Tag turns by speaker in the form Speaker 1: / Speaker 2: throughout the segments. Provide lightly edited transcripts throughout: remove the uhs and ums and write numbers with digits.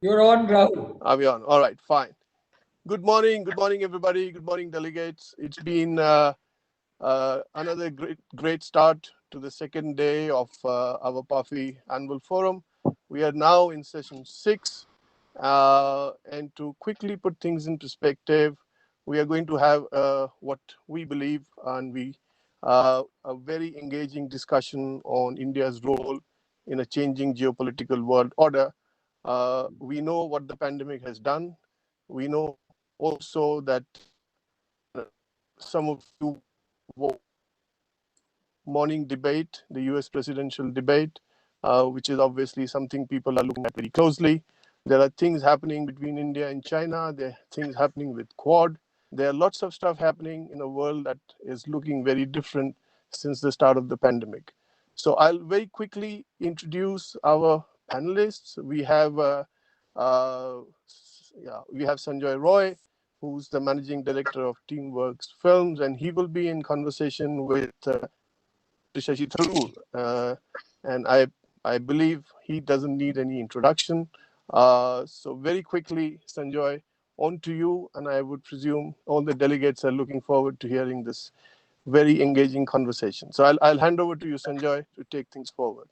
Speaker 1: You're on, Rahul.
Speaker 2: Are we on? All right, fine. Good morning, everybody. Good morning, delegates. It's been another great start to the second day of our PAFI annual forum. We are now in session 6, and to quickly put things in perspective, we are going to have what we believe and we a very engaging discussion on India's role in a changing geopolitical world order. We know what the pandemic has done. We know also that some of you morning debate, the US presidential debate, which is obviously something people are looking at very closely. There are things happening between India and China. There are things happening with Quad. There are lots of stuff happening in a world that is looking very different since the start of the pandemic. So I'll very quickly introduce our panelists. Uh, we have Sanjoy Roy, who's the managing director of Teamworks Films, and he will be in conversation with Shashi Tharoor, and I believe he doesn't need any introduction. So very quickly, Sanjoy, on to you, and I would presume all the delegates are looking forward to hearing this very engaging conversation. So I'll hand over to you, Sanjoy, to take things forward.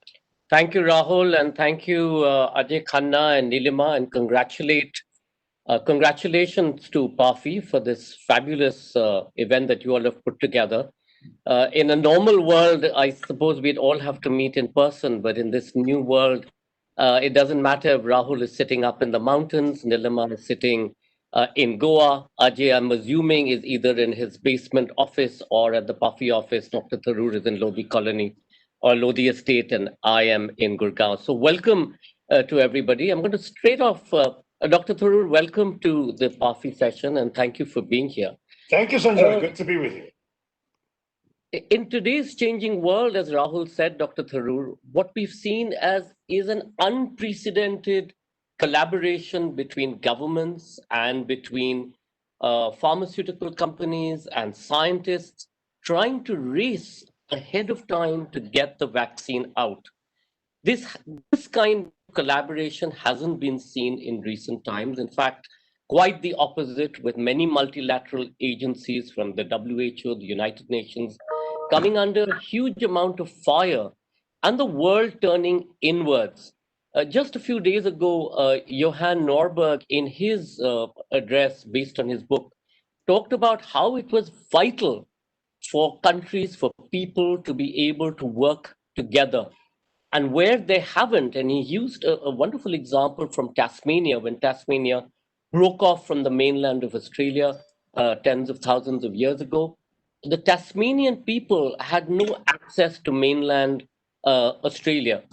Speaker 3: Thank you, Rahul, and thank you, Ajay Khanna and Neelima, and congratulations to PAFI for this fabulous event that you all have put together. In a normal world, I suppose we'd all have to meet in person, but in this new world, it doesn't matter if Rahul is sitting up in the mountains, Neelima is sitting in Goa, Ajay, I'm assuming, is either in his basement office or at the PAFI office. Dr. Tharoor is in Lodi Colony or Lodi Estate, and I am in Gurgaon. So welcome to everybody. I'm going to straight off, Dr. Tharoor, welcome to the PAFI session, and thank you for being here.
Speaker 4: Thank you, Sanjoy. Good to be with you.
Speaker 3: In today's changing world, as Rahul said, Dr. Tharoor, what we've seen is an unprecedented collaboration between governments and between pharmaceutical companies and scientists trying to race ahead of time to get the vaccine out. This kind of collaboration hasn't been seen in recent times. In fact, quite the opposite, with many multilateral agencies from the WHO, the United Nations, coming under a huge amount of fire and the world turning inwards. Just a few days ago, Johan Norberg, in his address based on his book, talked about how it was vital for countries, for people to be able to work together. And where they haven't, and he used a wonderful example from Tasmania, when Tasmania broke off from the mainland of Australia tens of thousands of years ago. The Tasmanian people had no access to mainland Australia.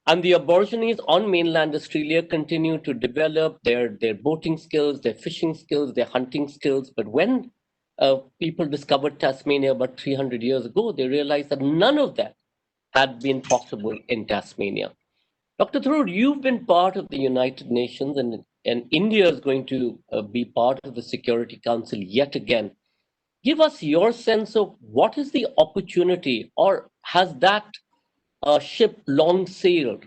Speaker 3: And the Aborigines on mainland Australia continue to develop their boating skills, their fishing skills, their hunting skills. But when people discovered Tasmania about 300 years ago, they realized that none of that had been possible in Tasmania. Dr. Tharoor, you've been part of the United Nations, and India is going to be part of the Security Council yet again. Give us your sense of what is the opportunity, or has that ship long sailed?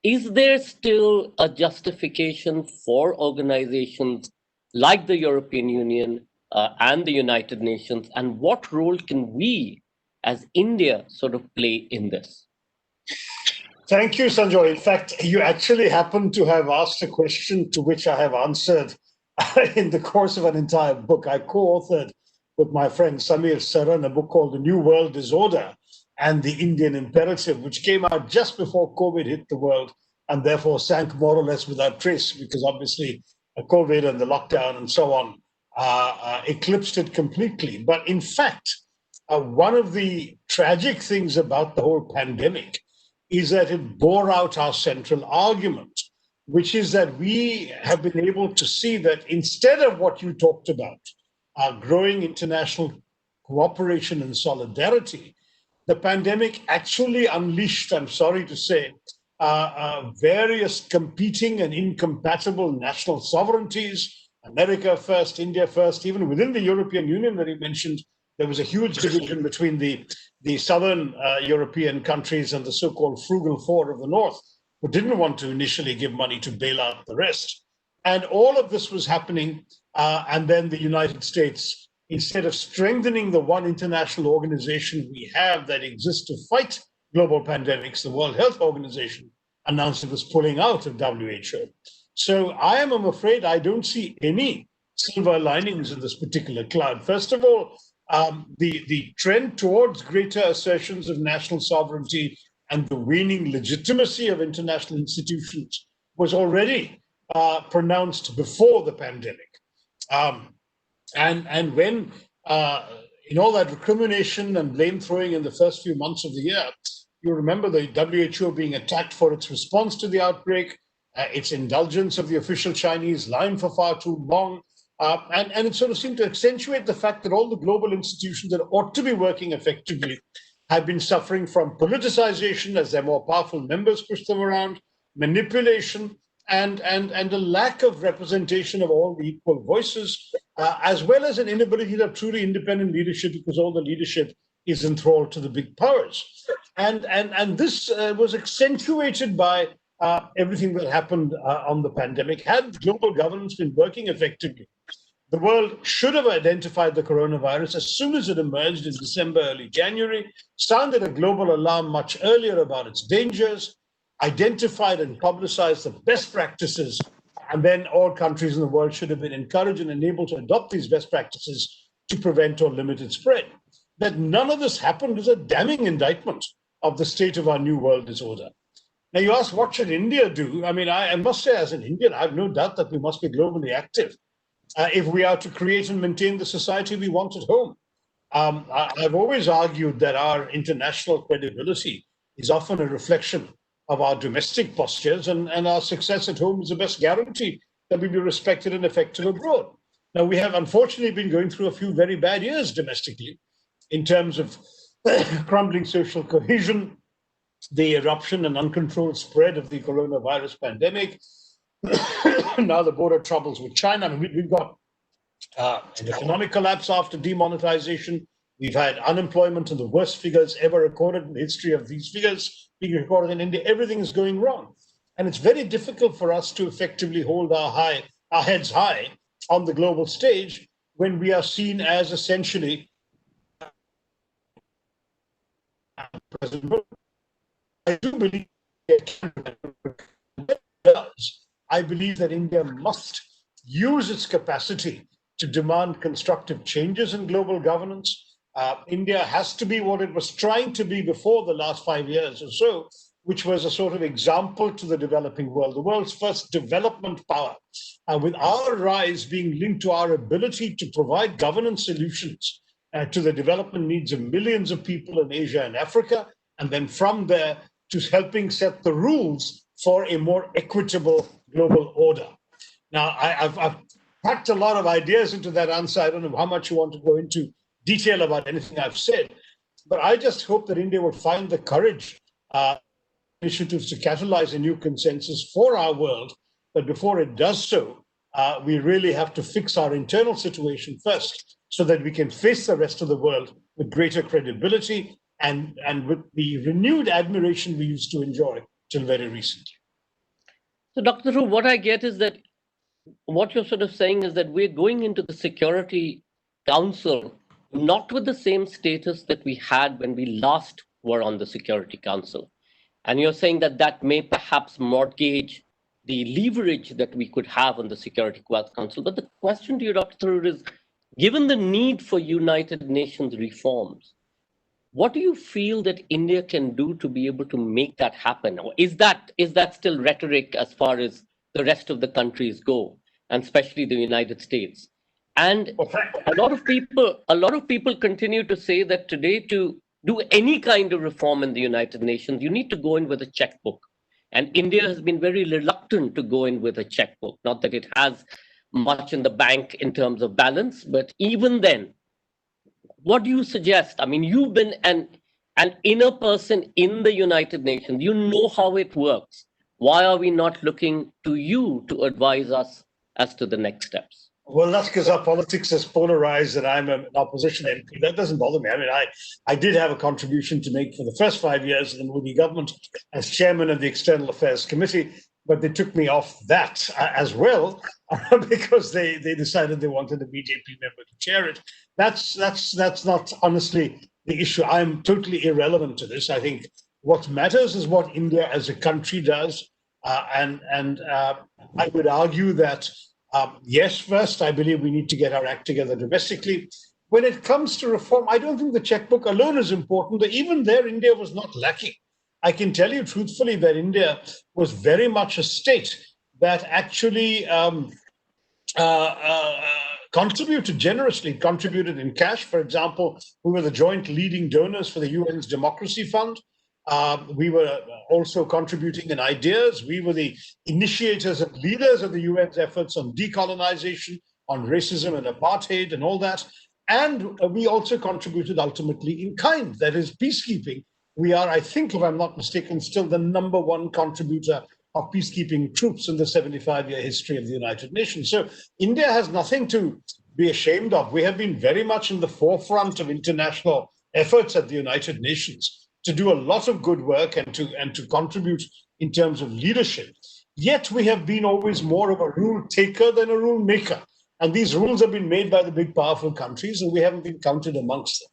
Speaker 3: Is there still a justification for organizations like the European Union and the United Nations? And what role can we as India sort of play in this?
Speaker 4: Thank you, Sanjoy. In fact, you actually happen to have asked a question to which I have answered in the course of an entire book. I co-authored with my friend Samir Saran a book called The New World Disorder and the Indian Imperative, which came out just before COVID hit the world and therefore sank more or less without trace, because obviously COVID and the lockdown and so on eclipsed it completely. But in fact, one of the tragic things about the whole pandemic is that it bore out our central argument, which is that we have been able to see that instead of what you talked about, growing international cooperation and solidarity, the pandemic actually unleashed, I'm sorry to say, various competing and incompatible national sovereignties, America first, India first. Even within the European Union that he mentioned, there was a huge division between the southern European countries and the so-called frugal four of the north. who didn't want to initially give money to bail out the rest. And all of this was happening. And then the United States, instead of strengthening the one international organization we have that exists to fight global pandemics, the World Health Organization, announced it was pulling out of WHO. So I'm afraid I don't see any silver linings in this particular cloud. First of all, the trend towards greater assertions of national sovereignty and the waning legitimacy of international institutions was already pronounced before the pandemic. And when in all that recrimination and blame throwing in the first few months of the year, you remember the WHO being attacked for its response to the outbreak, its indulgence of the official Chinese line for far too long. And it sort of seemed to accentuate the fact that all the global institutions that ought to be working effectively have been suffering from politicization as their more powerful members push them around, manipulation, and a lack of representation of all the equal voices, as well as an inability to have truly independent leadership because all the leadership is enthralled to the big powers. And this was accentuated by everything that happened on the pandemic. Had global governance been working effectively, the world should have identified the coronavirus as soon as it emerged in December, early January, sounded a global alarm much earlier about its dangers, identified and publicized the best practices, and then all countries in the world should have been encouraged and enabled to adopt these best practices to prevent or limit its spread. That none of this happened is a damning indictment of the state of our new world disorder. Now, you ask, what should India do? I mean, I must say, as an Indian, I have no doubt that we must be globally active if we are to create and maintain the society we want at home. I've always argued that our international credibility is often a reflection of our domestic postures, and our success at home is the best guarantee that we'll be respected and effective abroad. Now, we have unfortunately been going through a few very bad years domestically in terms of crumbling social cohesion, the eruption and uncontrolled spread of the coronavirus pandemic, now the border troubles with China. I mean, we've got an economic collapse after demonetization. We've had unemployment in the worst figures ever recorded in the history of these figures being recorded in India. Everything is going wrong. And it's very difficult for us to effectively hold our heads high on the global stage when we are seen as essentially President. I do believe I believe that India must use its capacity to demand constructive changes in global governance. India has to be what it was trying to be before the last 5 years or so, which was a sort of example to the developing world, the world's first development power, with our rise being linked to our ability to provide governance solutions to the development needs of millions of people in Asia and Africa, and then from there to helping set the rules for a more equitable global order. Now, I've packed a lot of ideas into that answer. I don't know how much you want to go into detail about anything I've said, but I just hope that India would find the courage, initiatives to catalyze a new consensus for our world. But before it does so, we really have to fix our internal situation first so that we can face the rest of the world with greater credibility and with the renewed admiration we used to enjoy till very recently.
Speaker 3: So, Dr. Tharoor, what I get is that what you're sort of saying is that we're going into the Security Council not with the same status that we had when we last were on the Security Council. And you're saying that that may perhaps mortgage the leverage that we could have on the Security Council. But the question to you, Dr. Tharoor, is given the need for United Nations reforms, what do you feel that India can do to be able to make that happen? Or is that still rhetoric as far as the rest of the countries go, and especially the United States? And a lot of people continue to say that today, to do any kind of reform in the United Nations, you need to go in with a checkbook. And India has been very reluctant to go in with a checkbook. Not that it has much in the bank in terms of balance, but even then, what do you suggest? I mean, you've been an inner person in the United Nations. You know how it works. Why are we not looking to you to advise us as to the next steps?
Speaker 4: Well, that's because our politics is polarized and I'm an opposition MP. That doesn't bother me. I mean, I did have a contribution to make for the first 5 years of the Modi government as chairman of the External Affairs Committee, but they took me off that as well because they decided they wanted a BJP member to chair it. That's not honestly the issue. I'm totally irrelevant to this. I think what matters is what India as a country does. And I would argue that yes, first, I believe we need to get our act together domestically. When it comes to reform, I don't think the checkbook alone is important. Even there, India was not lacking. I can tell you truthfully that India was very much a state that actually contributed generously, contributed in cash. For example, we were the joint leading donors for the UN's Democracy Fund. We were also contributing in ideas. We were the initiators and leaders of the UN's efforts on decolonization, on racism and apartheid and all that. And we also contributed ultimately in kind, that is peacekeeping. We are, I think, if I'm not mistaken, still the #1 contributor of peacekeeping troops in the 75-year history of the United Nations. So India has nothing to be ashamed of. We have been very much in the forefront of international efforts at the United Nations to do a lot of good work and to contribute in terms of leadership. Yet we have been always more of a rule taker than a rule maker. And these rules have been made by the big, powerful countries, and we haven't been counted amongst them.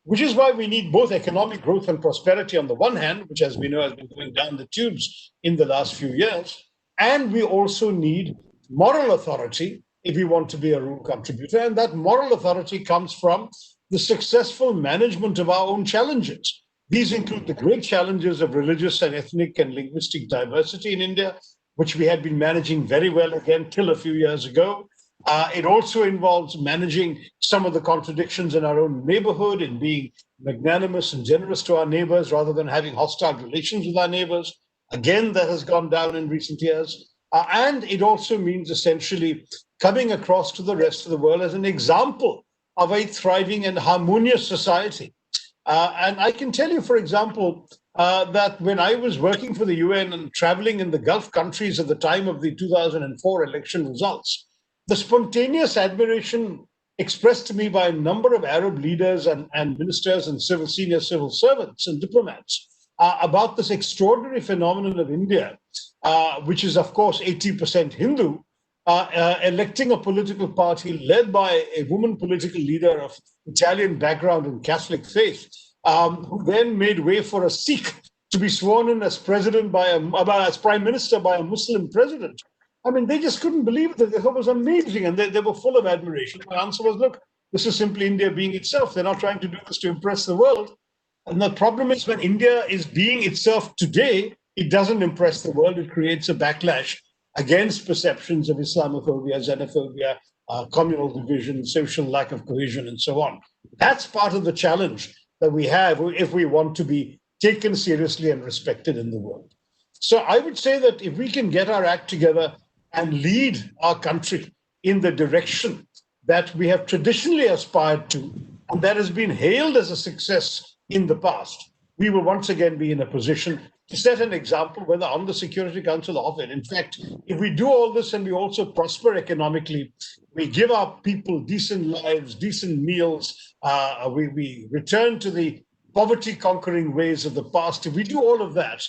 Speaker 4: Which is why we need both economic growth and prosperity on the one hand, which, as we know, has been going down the tubes in the last few years. And we also need moral authority if we want to be a rule contributor. And that moral authority comes from the successful management of our own challenges. These include the great challenges of religious and ethnic and linguistic diversity in India, which we had been managing very well again till a few years ago. It also involves managing some of the contradictions in our own neighborhood and being magnanimous and generous to our neighbors rather than having hostile relations with our neighbors. Again, that has gone down in recent years. And it also means essentially coming across to the rest of the world as an example of a thriving and harmonious society. And I can tell you, for example, that when I was working for the UN and traveling in the Gulf countries at the time of the 2004 election results, the spontaneous admiration expressed to me by a number of Arab leaders and ministers and senior civil servants and diplomats about this extraordinary phenomenon of India, which is, of course, 80% Hindu, electing a political party led by a woman political leader of Italian background and Catholic faith, who then made way for a Sikh to be sworn in as as prime minister by a Muslim president. I mean, they just couldn't believe it. They thought it was amazing, and they were full of admiration. My answer was, look, this is simply India being itself. They're not trying to do this to impress the world. And the problem is when India is being itself today, it doesn't impress the world. It creates a backlash against perceptions of Islamophobia, xenophobia, communal division, social lack of cohesion, and so on. That's part of the challenge that we have if we want to be taken seriously and respected in the world. So I would say that if we can get our act together and lead our country in the direction that we have traditionally aspired to, and that has been hailed as a success in the past, we will once again be in a position to set an example, whether on the Security Council or off it. In fact, if we do all this and we also prosper economically, we give our people decent lives, decent meals, we return to the poverty-conquering ways of the past, if we do all of that,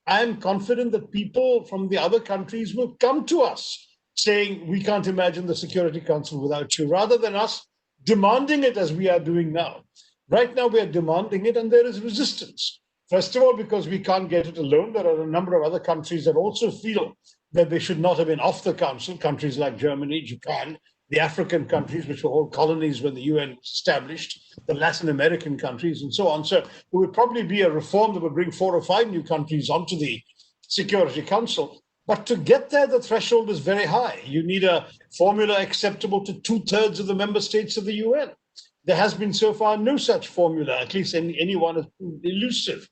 Speaker 4: I am confident that people from the other countries will come to us saying, we can't imagine the Security Council without you, rather than us demanding it as we are doing now. Right now, we are demanding it, and there is resistance. First of all, because we can't get it alone. There are a number of other countries that also feel that they should not have been off the council, countries like Germany, Japan, the African countries, which were all colonies when the UN was established, the Latin American countries, and so on. So it would probably be a reform that would bring 4 or 5 new countries onto the Security Council. But to get there, the threshold is very high. You need a formula acceptable to 2/3 of the member states of the UN. There has been so far no such formula, at least anyone is elusive.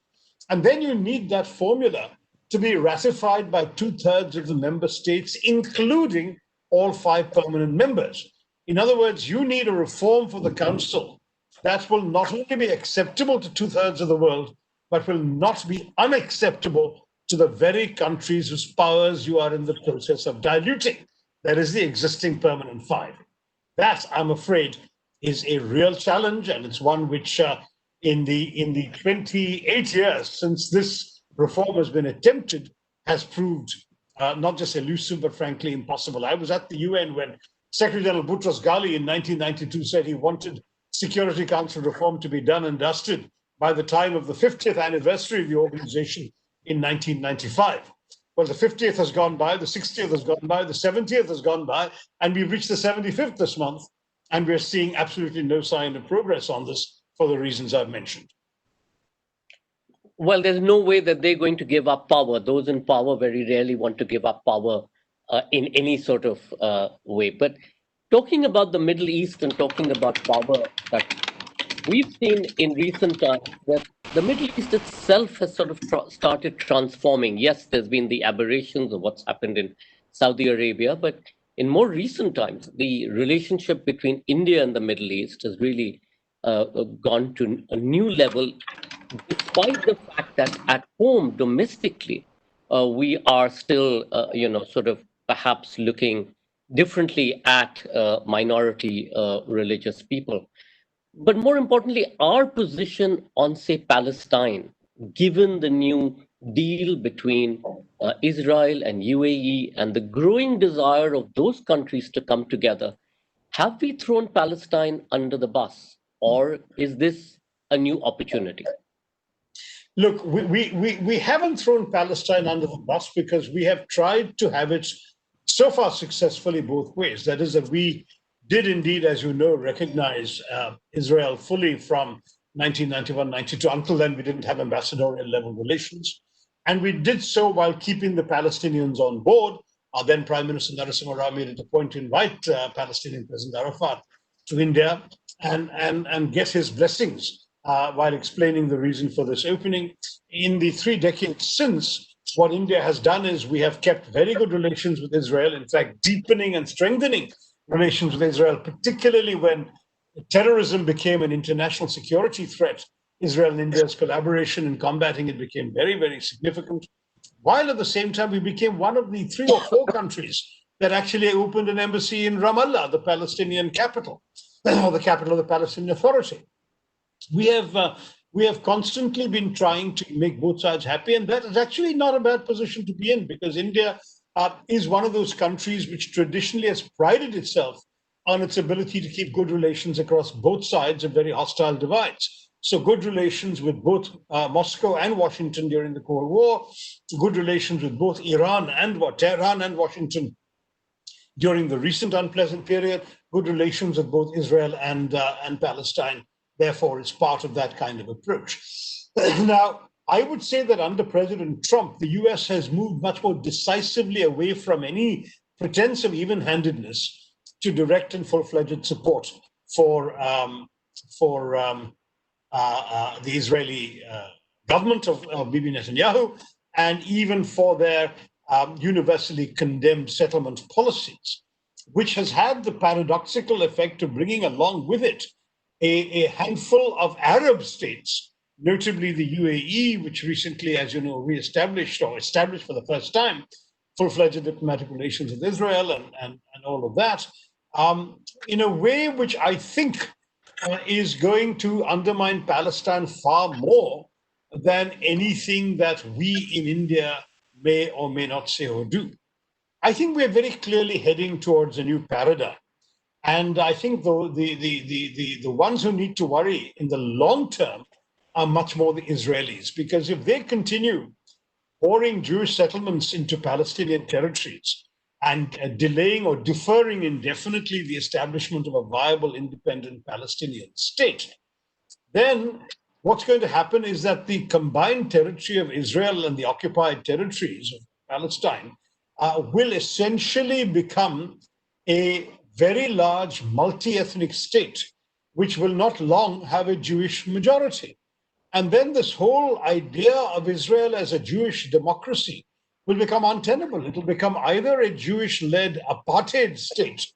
Speaker 4: And then you need that formula to be ratified by 2/3 of the member states, including all 5 permanent members. In other words, you need a reform for the council that will not only be acceptable to 2/3 of the world, but will not be unacceptable to the very countries whose powers you are in the process of diluting. That is the existing permanent 5. that, I'm afraid, is a real challenge, and it's one which, in the 28 years since this reform has been attempted, has proved not just elusive, but frankly impossible. I was at the UN when Secretary General Boutros Ghali in 1992 said he wanted Security Council reform to be done and dusted by the time of the 50th anniversary of the organization in 1995. Well, the 50th has gone by, the 60th has gone by, the 70th has gone by, and we've reached the 75th this month, and we're seeing absolutely no sign of progress on this for the reasons I've mentioned.
Speaker 3: Well, there's no way that they're going to give up power. Those in power very rarely want to give up power in any sort of way. But talking about the Middle East and talking about power, that we've seen in recent times that the Middle East itself has sort of started transforming. Yes, there's been the aberrations of what's happened in Saudi Arabia, but in more recent times, the relationship between India and the Middle East has really gone to a new level, despite the fact that at home, domestically, we are still, sort of perhaps looking differently at minority religious people. But more importantly, our position on, say, Palestine, given the new deal between Israel and UAE and the growing desire of those countries to come together, have we thrown Palestine under the bus, or is this a new opportunity?
Speaker 4: Look, we haven't thrown Palestine under the bus because we have tried to have it so far successfully both ways. That is, that we did indeed, as you know, recognize Israel fully from 1991-92. Until then, we didn't have ambassadorial level relations. And we did so while keeping the Palestinians on board. Our then Prime Minister Narasimha Rao made it a point to invite Palestinian President Arafat to India and get his blessings while explaining the reason for this opening. In the 3 decades since, what India has done is we have kept very good relations with Israel, in fact, deepening and strengthening relations with Israel, particularly when terrorism became an international security threat. Israel and India's collaboration in combating it became very, very significant, while at the same time we became one of the 3 or 4 countries that actually opened an embassy in Ramallah, the Palestinian capital, or the capital of the Palestinian Authority. We have constantly been trying to make both sides happy, and that is actually not a bad position to be in, because India is one of those countries which traditionally has prided itself on its ability to keep good relations across both sides of very hostile divides. So good relations with both Moscow and Washington during the Cold War, good relations with both Tehran and Washington during the recent unpleasant period, good relations with both Israel and Palestine. Therefore, it's part of that kind of approach. Now, I would say that under President Trump, the US has moved much more decisively away from any pretense of even-handedness to direct and full-fledged support for the Israeli government of Bibi Netanyahu, and even for their universally condemned settlement policies, which has had the paradoxical effect of bringing along with it a handful of Arab states, notably the UAE, which recently, as you know, reestablished or established for the first time full-fledged diplomatic relations with Israel and all of that, in a way which I think is going to undermine Palestine far more than anything that we in India may or may not say or do. I think we're very clearly heading towards a new paradigm. And I think the ones who need to worry in the long term are much more the Israelis, because if they continue pouring Jewish settlements into Palestinian territories and delaying or deferring indefinitely the establishment of a viable independent Palestinian state, then what's going to happen is that the combined territory of Israel and the occupied territories of Palestine will essentially become a very large multi-ethnic state, which will not long have a Jewish majority. And then this whole idea of Israel as a Jewish democracy will become untenable. It will become either a Jewish-led apartheid state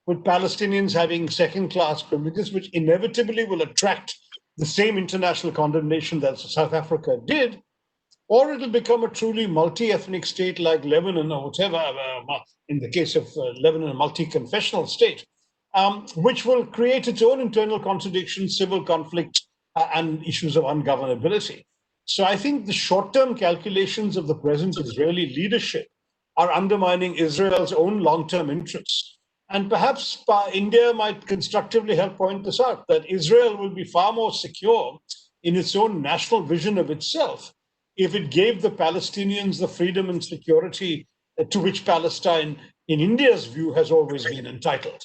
Speaker 4: with Palestinians having second-class privileges, which inevitably will attract the same international condemnation that South Africa did, or it'll become a truly multi-ethnic state like Lebanon or whatever, in the case of Lebanon, a multi-confessional state, which will create its own internal contradictions, civil conflict, and issues of ungovernability. So I think the short-term calculations of the present Israeli leadership are undermining Israel's own long-term interests. And perhaps India might constructively help point this out, that Israel will be far more secure in its own national vision of itself if it gave the Palestinians the freedom and security to which Palestine, in India's view, has always been entitled.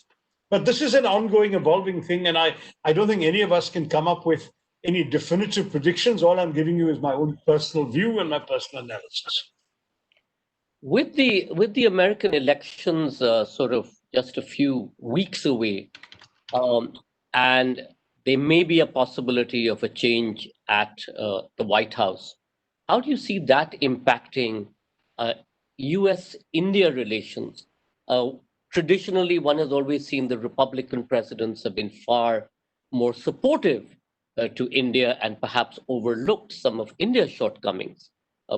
Speaker 4: But this is an ongoing, evolving thing, and I don't think any of us can come up with any definitive predictions. All I'm giving you is my own personal view and my personal analysis.
Speaker 3: With the American elections sort of just a few weeks away, and there may be a possibility of a change at the White House, how do you see that impacting US-India relations? Traditionally, one has always seen the Republican presidents have been far more supportive to India and perhaps overlooked some of India's shortcomings,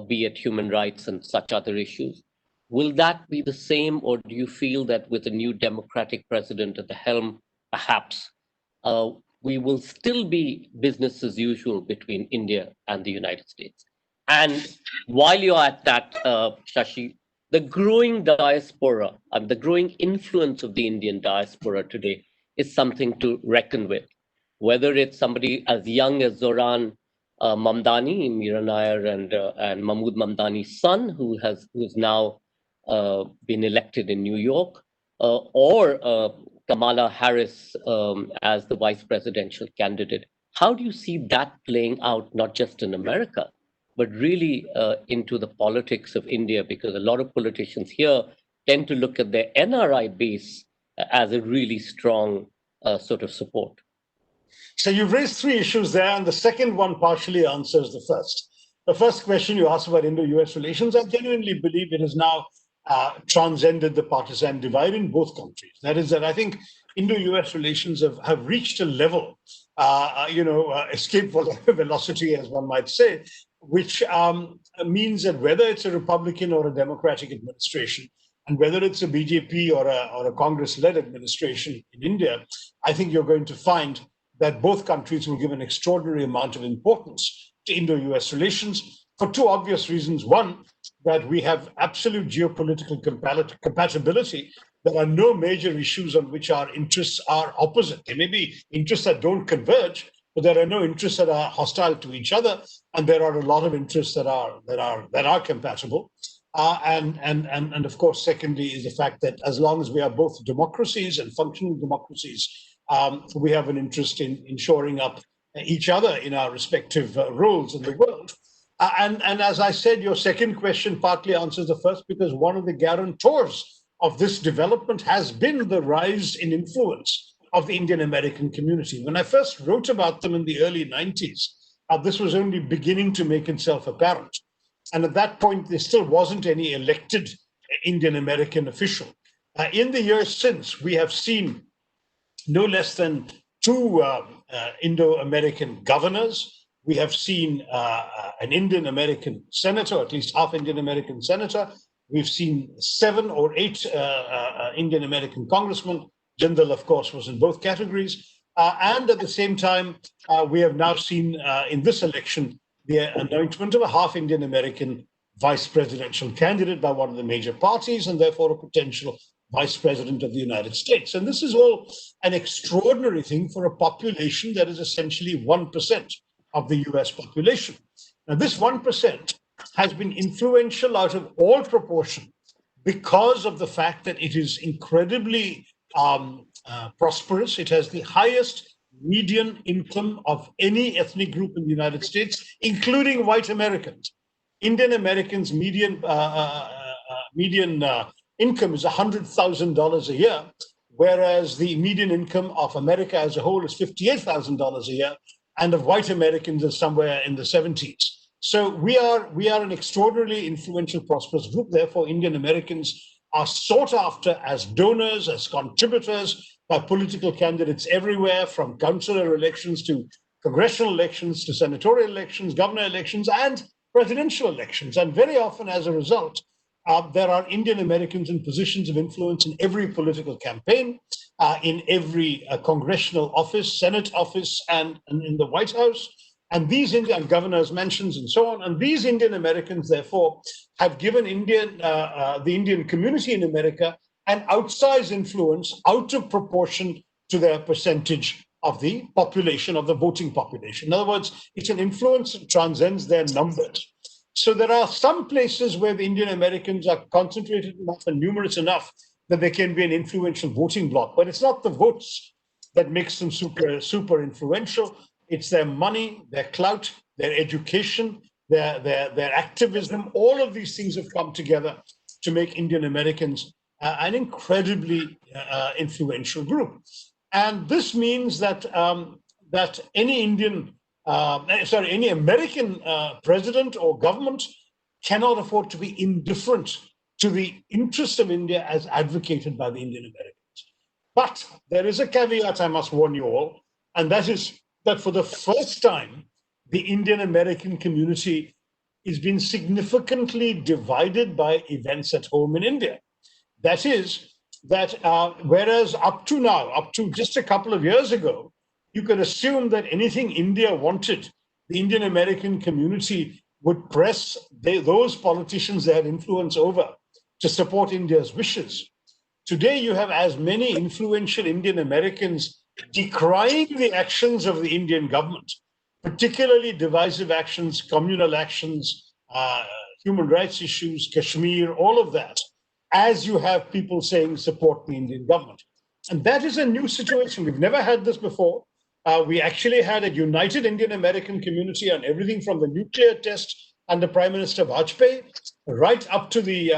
Speaker 3: be it human rights and such other issues. Will that be the same, or do you feel that with a new Democratic president at the helm, perhaps we will still be business as usual between India and the United States? And while you're at that, Shashi, the growing diaspora and the growing influence of the Indian diaspora today is something to reckon with. Whether it's somebody as young as Zoran Mamdani, Mira Nair, and Mahmood Mamdani's son, who's now been elected in New York, or Kamala Harris as the vice presidential candidate. How do you see that playing out, not just in America, but really into the politics of India? Because a lot of politicians here tend to look at their NRI base as a really strong sort of support.
Speaker 4: So you've raised three issues there, and the second one partially answers the first. The first question you asked about Indo-US relations, I genuinely believe it has now transcended the partisan divide in both countries. That is that I think Indo-US relations have reached a level, escape velocity, as one might say, which means that whether it's a Republican or a Democratic administration, and whether it's a BJP or a Congress-led administration in India, I think you're going to find that both countries will give an extraordinary amount of importance to Indo-US relations for two obvious reasons. One, that we have absolute geopolitical compatibility. There are no major issues on which our interests are opposite. There may be interests that don't converge, but there are no interests that are hostile to each other, and there are a lot of interests that are compatible. And of course, secondly, is the fact that as long as we are both democracies and functioning democracies, we have an interest in shoring up each other in our respective roles in the world. And as I said, your second question partly answers the first, because one of the guarantors of this development has been the rise in influence of the Indian American community. When I first wrote about them in the early 90s, this was only beginning to make itself apparent. And at that point, there still wasn't any elected Indian American official. In the years since, we have seen no less than two Indo-American governors. We have seen an Indian American senator, at least half Indian American senator. We've seen 7 or 8 Indian American congressmen. Jindal, of course, was in both categories. And at the same time, we have now seen in this election the anointment of a half Indian American vice presidential candidate by one of the major parties, and therefore a potential vice president of the United States. And this is all an extraordinary thing for a population that is essentially 1% of the US population. Now, this 1% has been influential out of all proportion because of the fact that it is incredibly prosperous. It has the highest median income of any ethnic group in the United States, including white Americans. Indian Americans' median income is $100,000 a year, whereas the median income of America as a whole is $58,000 a year, and of white Americans is somewhere in the 70s. So we are an extraordinarily influential, prosperous group. Therefore, Indian Americans are sought after as donors, as contributors by political candidates everywhere, from councillor elections to congressional elections to senatorial elections, governor elections, and presidential elections. And very often, as a result, There are Indian Americans in positions of influence in every political campaign, in every congressional office, Senate office, and in the White House. And these Indian governors, mentions, and so on. And these Indian Americans, therefore, have given the Indian community in America an outsized influence out of proportion to their percentage of the population, of the voting population. In other words, it's an influence that transcends their numbers. So there are some places where the Indian Americans are concentrated enough and numerous enough that they can be an influential voting bloc. But it's not the votes that makes them super influential. It's their money, their clout, their education, their activism. All of these things have come together to make Indian Americans an incredibly influential group. And this means that that any any American president or government cannot afford to be indifferent to the interests of India as advocated by the Indian Americans. But there is a caveat I must warn you all, and that is that for the first time, the Indian American community is being significantly divided by events at home in India. That is, that whereas up to just a couple of years ago, you could assume that anything India wanted, the Indian American community would press those politicians they had influence over to support India's wishes. Today, you have as many influential Indian Americans decrying the actions of the Indian government, particularly divisive actions, communal actions, human rights issues, Kashmir, all of that, as you have people saying support the Indian government. And that is a new situation. We've never had this before. We actually had a united Indian American community on everything from the nuclear test under Prime Minister Vajpayee right up to the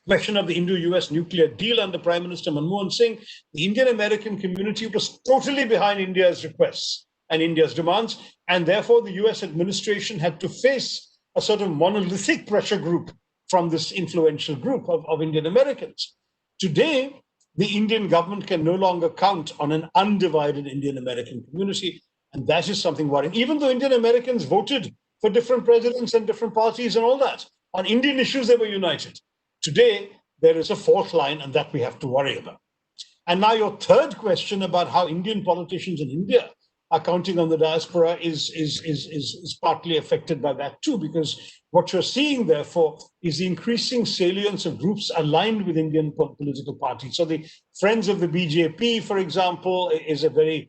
Speaker 4: question of the IndoUS nuclear deal under Prime Minister Manmohan Singh. The Indian American community was totally behind India's requests and India's demands, and therefore the US administration had to face a sort of monolithic pressure group from this influential group of Indian Americans. Today, the Indian government can no longer count on an undivided Indian American community, and that is something worrying. Even though Indian Americans voted for different presidents and different parties and all that, on Indian issues they were united. Today, there is a fault line, and that we have to worry about. And now your third question about how Indian politicians in India are counting on the diaspora is partly affected by that too, because what you're seeing, therefore, is the increasing salience of groups aligned with Indian political parties. So the Friends of the BJP, for example, is a very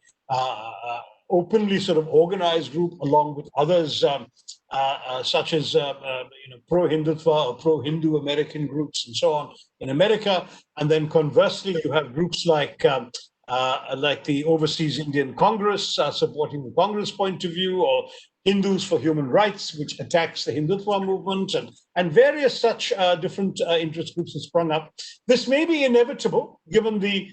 Speaker 4: openly sort of organized group, along with others such as pro-Hindutva or pro-Hindu American groups and so on in America. And then conversely, you have groups like the Overseas Indian Congress supporting the Congress point of view, or Hindus for Human Rights, which attacks the Hindutva movement, and various such different interest groups have sprung up. This may be inevitable given the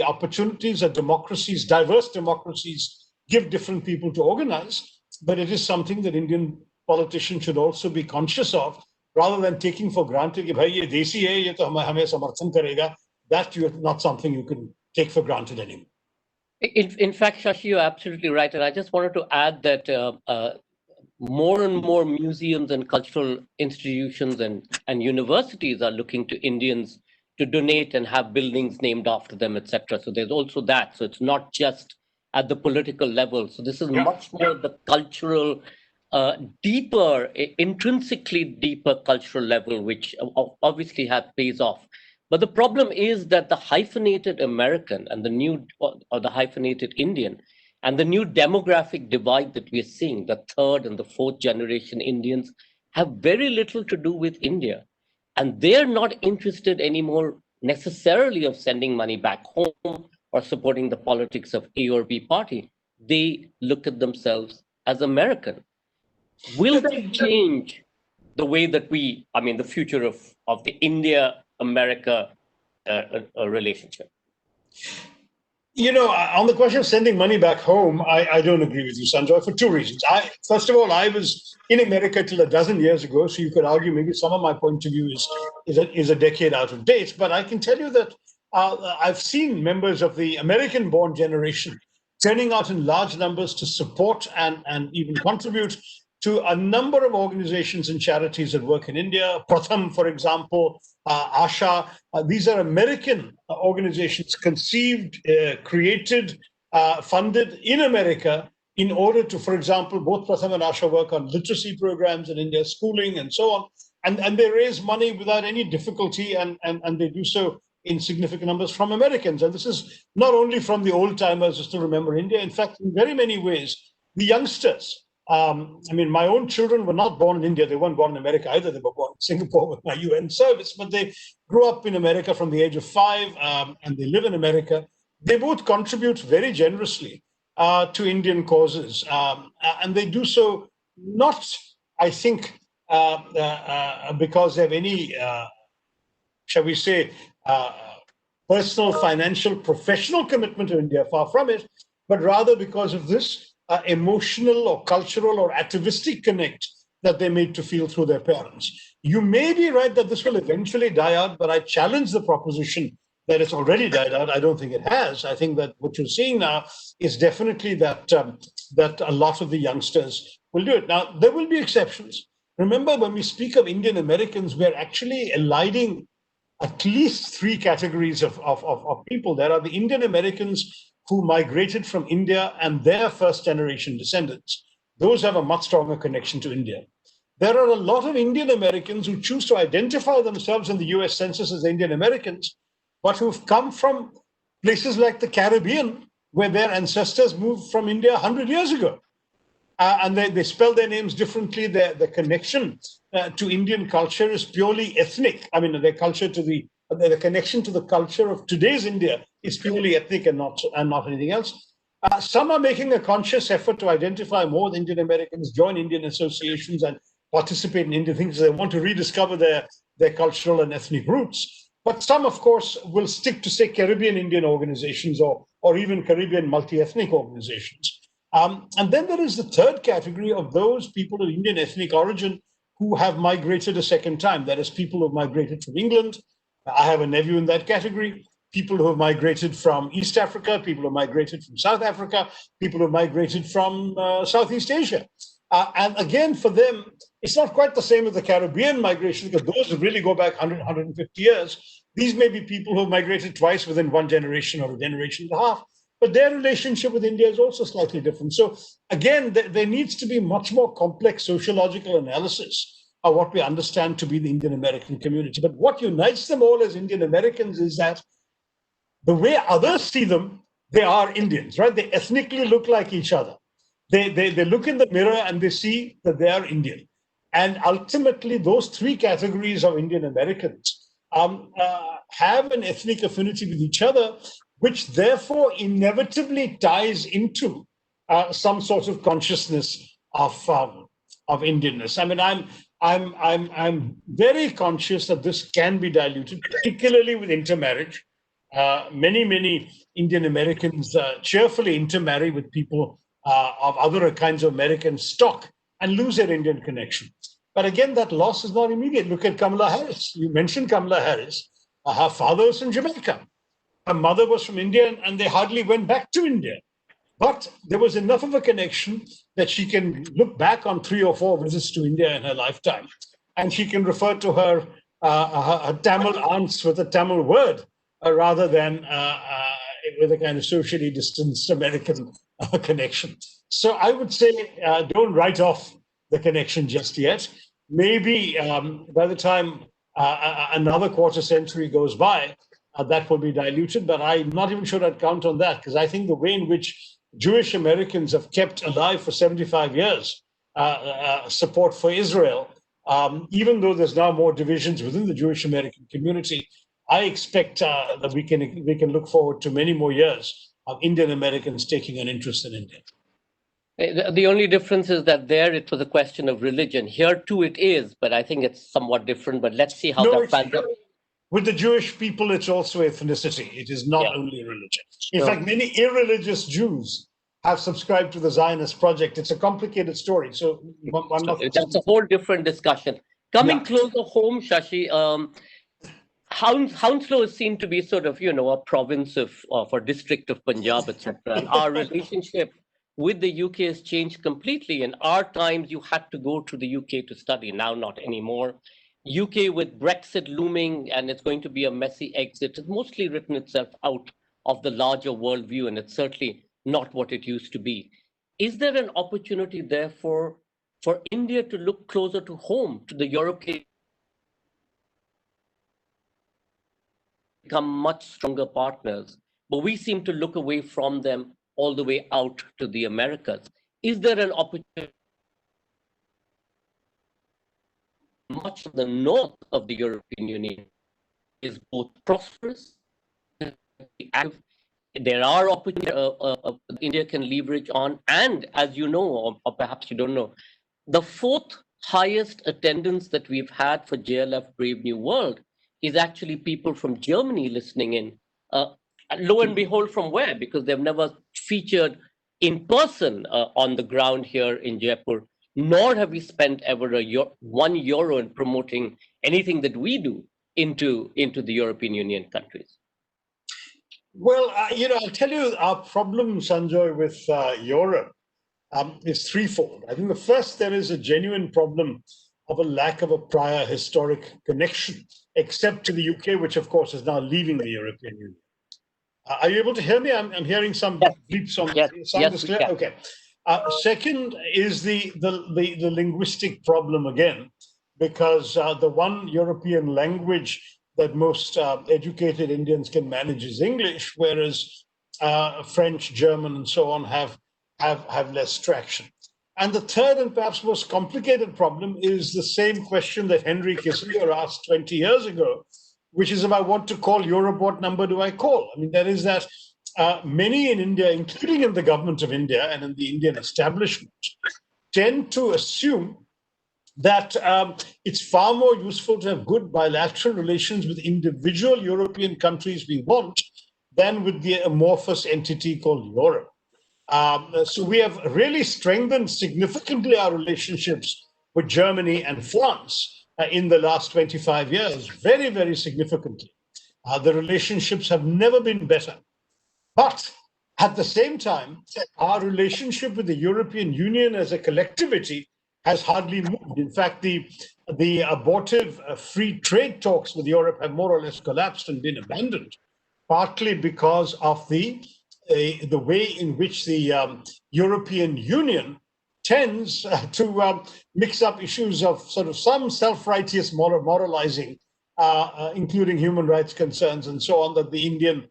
Speaker 4: opportunities that democracies, diverse democracies, give different people to organize, but it is something that Indian politicians should also be conscious of, rather than taking for granted that ye desi hai, ye to hame samarthan karega. That is not something you can take for granted anymore.
Speaker 3: In fact, Shashi, you're absolutely right. And I just wanted to add that more and more museums and cultural institutions and universities are looking to Indians to donate and have buildings named after them, etc. So there's also that. So it's not just at the political level. So this is much more the cultural, deeper, intrinsically deeper cultural level, which obviously pays off. But the problem is that the hyphenated American and the new, or the hyphenated Indian, and the new demographic divide that we are seeing, the third and the fourth generation Indians, have very little to do with India. And they're not interested anymore necessarily of sending money back home or supporting the politics of A or B party. They look at themselves as American. Will that change the way that the future of the India-America relationship?
Speaker 4: On the question of sending money back home, I don't agree with you, Sanjoy, for two reasons. First of all, I was in America till a dozen years ago, so you could argue maybe some of my point of view is a decade out of date. But I can tell you that I've seen members of the American-born generation turning out in large numbers to support and even contribute to a number of organizations and charities that work in India. Pratham, for example, Asha. These are American organizations conceived, created, funded in America in order to, for example, both Pratham and Asha work on literacy programs in India, schooling and so on. And they raise money without any difficulty, and they do so in significant numbers from Americans. And this is not only from the old timers who still remember India. In fact, in very many ways, the youngsters, I mean, my own children were not born in India. They weren't born in America either. They were born in Singapore with my UN service, but they grew up in America from the age of 5, and they live in America. They both contribute very generously to Indian causes. And they do so not, I think, because they have any, shall we say, personal, financial, professional commitment to India, far from it, but rather because of this emotional or cultural or atavistic connect that they made to feel through their parents. You may be right that this will eventually die out, but I challenge the proposition that it's already died out. I don't think it has. I think that what you're seeing now is definitely that that a lot of the youngsters will do it. Now, there will be exceptions. Remember, when we speak of Indian Americans, we're actually eliding at least 3 categories of people. There are the Indian Americans who migrated from India and their first-generation descendants. Those have a much stronger connection to India. There are a lot of Indian Americans who choose to identify themselves in the US Census as Indian Americans, but who've come from places like the Caribbean, where their ancestors moved from India 100 years ago. And they spell their names differently. The connection to Indian culture is purely ethnic. I mean, their culture to the connection to the culture of today's India is purely ethnic and not anything else. Some are making a conscious effort to identify more with Indian Americans, join Indian associations, and participate in Indian things. They want to rediscover their cultural and ethnic roots. But some, of course, will stick to, say, Caribbean Indian organizations or even Caribbean multi-ethnic organizations. And then there is the third category of those people of Indian ethnic origin who have migrated a second time. That is, people who have migrated from England. I have a nephew in that category. People who have migrated from East Africa, people who have migrated from South Africa, people who have migrated from Southeast Asia. And again, for them, it's not quite the same as the Caribbean migration, because those really go back 100, 150 years. These may be people who have migrated twice within one generation or a generation and a half, but their relationship with India is also slightly different. So again, there needs to be much more complex sociological analysis of what we understand to be the Indian American community. But what unites them all as Indian Americans is that the way others see them, they are Indians, right? They ethnically look like each other. They look in the mirror and they see that they are Indian. And ultimately, those 3 categories of Indian Americans have an ethnic affinity with each other, which therefore inevitably ties into some sort of consciousness of Indianness. I mean, I'm very conscious that this can be diluted, particularly with intermarriage. Many Indian Americans cheerfully intermarry with people of other kinds of American stock and lose their Indian connection. But again, that loss is not immediate. Look at Kamala Harris. You mentioned Kamala Harris. Her father was from Jamaica. Her mother was from India, and they hardly went back to India. But there was enough of a connection that she can look back on 3 or 4 visits to India in her lifetime. And she can refer to her Tamil aunts with a Tamil word rather than with a kind of socially distanced American connection. So I would say don't write off the connection just yet. Maybe by the time another quarter century goes by, that will be diluted, but I'm not even sure I'd count on that, because I think the way in which Jewish Americans have kept alive for 75 years support for Israel, even though there's now more divisions within the Jewish American community, I expect that we can look forward to many more years of Indian Americans taking an interest in India.
Speaker 3: The only difference is that there it was a question of religion. Here too it is, but I think it's somewhat different. But let's see how that pans out.
Speaker 4: With the Jewish people, it's also ethnicity. It is not only religion. In fact, many irreligious Jews have subscribed to the Zionist project. It's a complicated story. So
Speaker 3: that's a whole different discussion. Coming closer home, Shashi, Hounslow is seen to be sort of, a province of or district of Punjab, etc. And our relationship with the UK has changed completely. In our times, you had to go to the UK to study. Now, not anymore. UK with Brexit looming, and it's going to be a messy exit, has mostly written itself out of the larger worldview, and it's certainly not what it used to be. Is there an opportunity, therefore, for India to look closer to home, to the European, become much stronger partners, but we seem to look away from them all the way out to the Americas? Is there an opportunity? Much of the north of the European Union is both prosperous and active. There are opportunities India can leverage on, and as you know, or perhaps you don't know, the fourth highest attendance that we've had for JLF Brave New World is actually people from Germany listening in. Uh, Lo and behold, from where? Because they've never featured in person on the ground here in Jaipur, nor have we spent ever €1 in promoting anything that we do into the European Union countries.
Speaker 4: Well, I'll tell you our problem, Sanjoy, with Europe is threefold. I think the first, there is a genuine problem of a lack of a prior historic connection, except to the UK, which of course is now leaving the European Union. Are you able to hear me? I'm hearing some bleeps on the sound. Is clear? Okay. Second is the linguistic problem again, because the one European language that most educated Indians can manage is English, whereas French, German, and so on have less traction. And the third and perhaps most complicated problem is the same question that Henry Kissinger asked 20 years ago, which is, if I want to call Europe, what number do I call? I mean, there is that many in India, including in the government of India and in the Indian establishment, tend to assume that it's far more useful to have good bilateral relations with individual European countries we want than with the amorphous entity called Europe. So we have really strengthened significantly our relationships with Germany and France in the last 25 years, very, very significantly. The relationships have never been better. But at the same time, our relationship with the European Union as a collectivity has hardly moved. In fact, the abortive free trade talks with Europe have more or less collapsed and been abandoned, partly because of the way in which the European Union tends to mix up issues of sort of some self-righteous moralizing, including human rights concerns and so on, that the Indian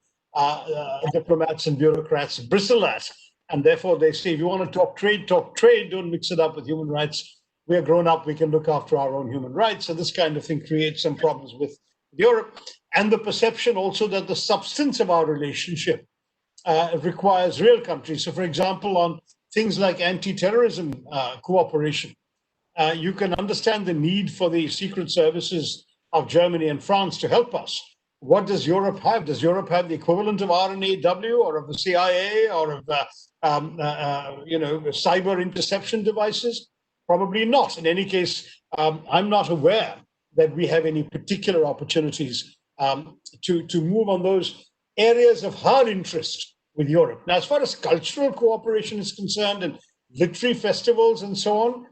Speaker 4: diplomats and bureaucrats bristle at. And therefore they say, if you want to talk trade, don't mix it up with human rights. We are grown up, we can look after our own human rights. So this kind of thing creates some problems with Europe. And the perception also that the substance of our relationship requires real countries. So for example, on things like anti-terrorism cooperation, you can understand the need for the secret services of Germany and France to help us. What does Europe have? Does Europe have the equivalent of RNAW or of the CIA or of cyber interception devices? Probably not. In any case, I'm not aware that we have any particular opportunities to move on those areas of hard interest with Europe. Now, as far as cultural cooperation is concerned and literary festivals and so on,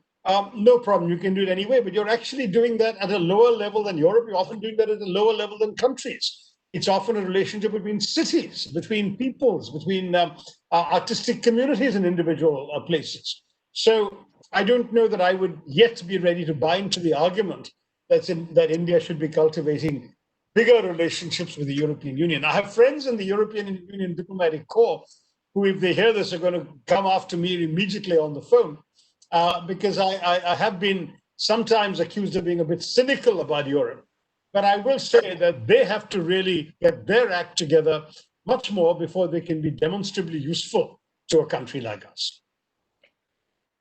Speaker 4: no problem, you can do it anyway, but you're actually doing that at a lower level than Europe. You're often doing that at a lower level than countries. It's often a relationship between cities, between peoples, between artistic communities in individual places. So I don't know that I would yet be ready to buy into the argument that India should be cultivating bigger relationships with the European Union. I have friends in the European Union diplomatic corps who, if they hear this, are going to come after me immediately on the phone. Because I have been sometimes accused of being a bit cynical about Europe. But I will say that they have to really get their act together much more before they can be demonstrably useful to a country like us.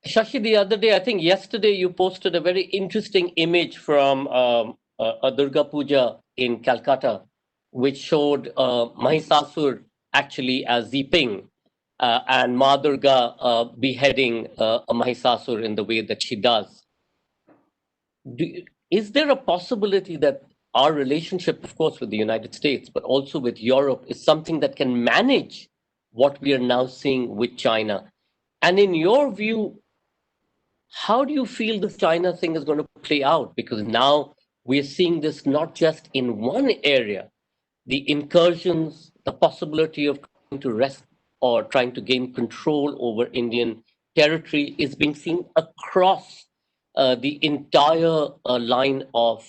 Speaker 3: Shashi, the other day, I think yesterday, you posted a very interesting image from a Durga Puja in Calcutta, which showed Mahisasur actually as Ziping. And Ma Durga beheading a Mahisasur in the way that she does. Is there a possibility that our relationship, of course, with the United States, but also with Europe, is something that can manage what we are now seeing with China? And in your view, how do you feel this China thing is going to play out? Because now we're seeing this not just in one area, the incursions, the possibility of trying to wrest or trying to gain control over Indian territory is being seen across the entire line of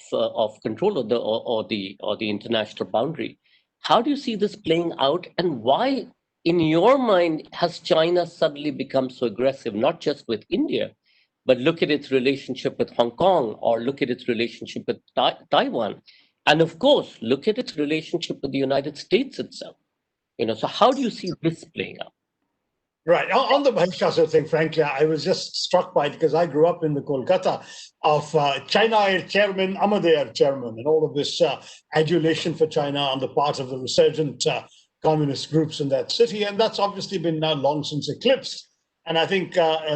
Speaker 3: control or the international boundary. How do you see this playing out, and why, in your mind, has China suddenly become so aggressive, not just with India, but look at its relationship with Hong Kong or look at its relationship with Taiwan? And of course, look at its relationship with the United States itself. So how do you see this playing out?
Speaker 4: Right. On the Mahishasur thing, frankly, I was just struck by it because I grew up in the Kolkata of China Air Chairman, Ahmad Air Chairman, and all of this adulation for China on the part of the resurgent communist groups in that city. And that's obviously been now long since eclipsed. And I think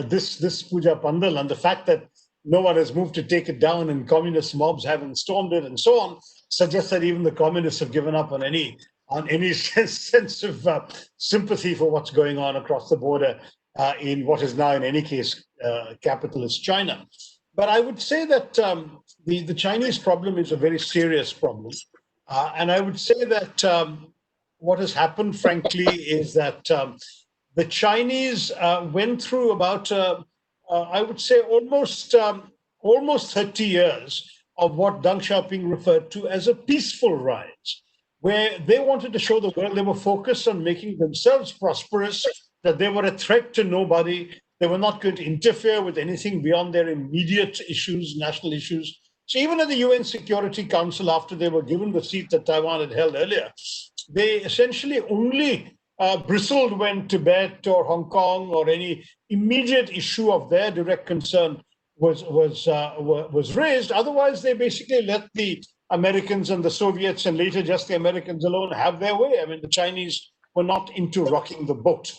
Speaker 4: this Puja Pandal and the fact that no one has moved to take it down and communist mobs haven't stormed it and so on suggests that even the communists have given up on any sense of sympathy for what's going on across the border in what is now, in any case, capitalist China. But I would say that the Chinese problem is a very serious problem. And I would say that what has happened, frankly, is that the Chinese went through about, I would say, almost 30 years of what Deng Xiaoping referred to as a peaceful rise, where they wanted to show the world they were focused on making themselves prosperous, that they were a threat to nobody. They were not going to interfere with anything beyond their immediate issues, national issues. So even at the UN Security Council, after they were given the seat that Taiwan had held earlier, they essentially only bristled when Tibet or Hong Kong or any immediate issue of their direct concern was raised. Otherwise, they basically let the Americans and the Soviets, and later just the Americans alone, have their way. I mean, the Chinese were not into rocking the boat.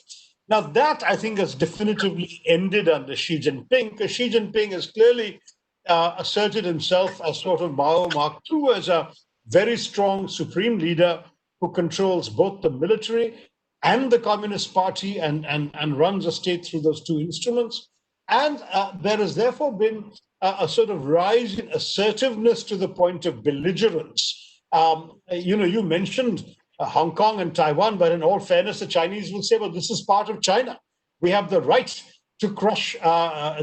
Speaker 4: Now, that, I think, has definitively ended under Xi Jinping, because Xi Jinping has clearly asserted himself as sort of Mao Mark II, as a very strong supreme leader who controls both the military and the Communist Party and runs a state through those two instruments. And there has therefore been a sort of rise in assertiveness to the point of belligerence. You mentioned Hong Kong and Taiwan, but in all fairness, the Chinese will say, well, this is part of China. We have the right to crush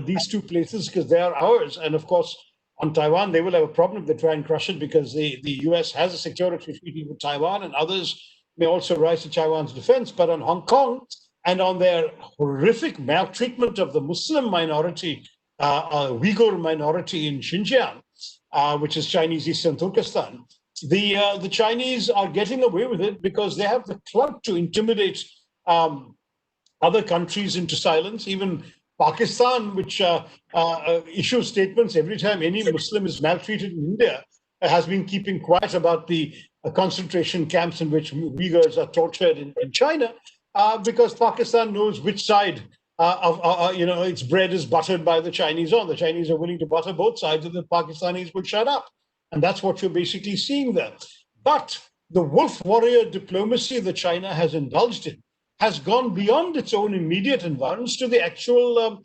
Speaker 4: these two places because they are ours. And of course, on Taiwan, they will have a problem if they try and crush it, because the US has a security treaty with Taiwan, and others may also rise to Taiwan's defense. But on Hong Kong, and on their horrific maltreatment of the Muslim minority, Uyghur minority in Xinjiang, which is Chinese Eastern Turkestan, the Chinese are getting away with it because they have the clout to intimidate other countries into silence. Even Pakistan, which issues statements every time any Muslim is maltreated in India, has been keeping quiet about the concentration camps in which Uyghurs are tortured in China. Because Pakistan knows which side its bread is buttered by the Chinese on. The Chinese are willing to butter both sides, and the Pakistanis will shut up. And that's what you're basically seeing there. But the wolf warrior diplomacy that China has indulged in has gone beyond its own immediate environs to the actual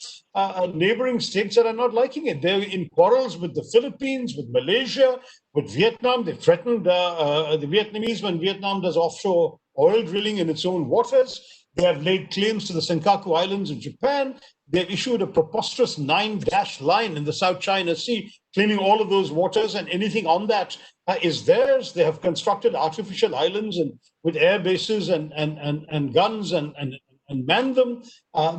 Speaker 4: neighboring states that are not liking it. They're in quarrels with the Philippines, with Malaysia, with Vietnam. They threatened the Vietnamese when Vietnam does offshore oil drilling in its own waters. They have laid claims to the Senkaku Islands in Japan. They've issued a preposterous 9-dash line in the South China Sea, claiming all of those waters, and anything on that is theirs. They have constructed artificial islands and with air bases and guns and manned them.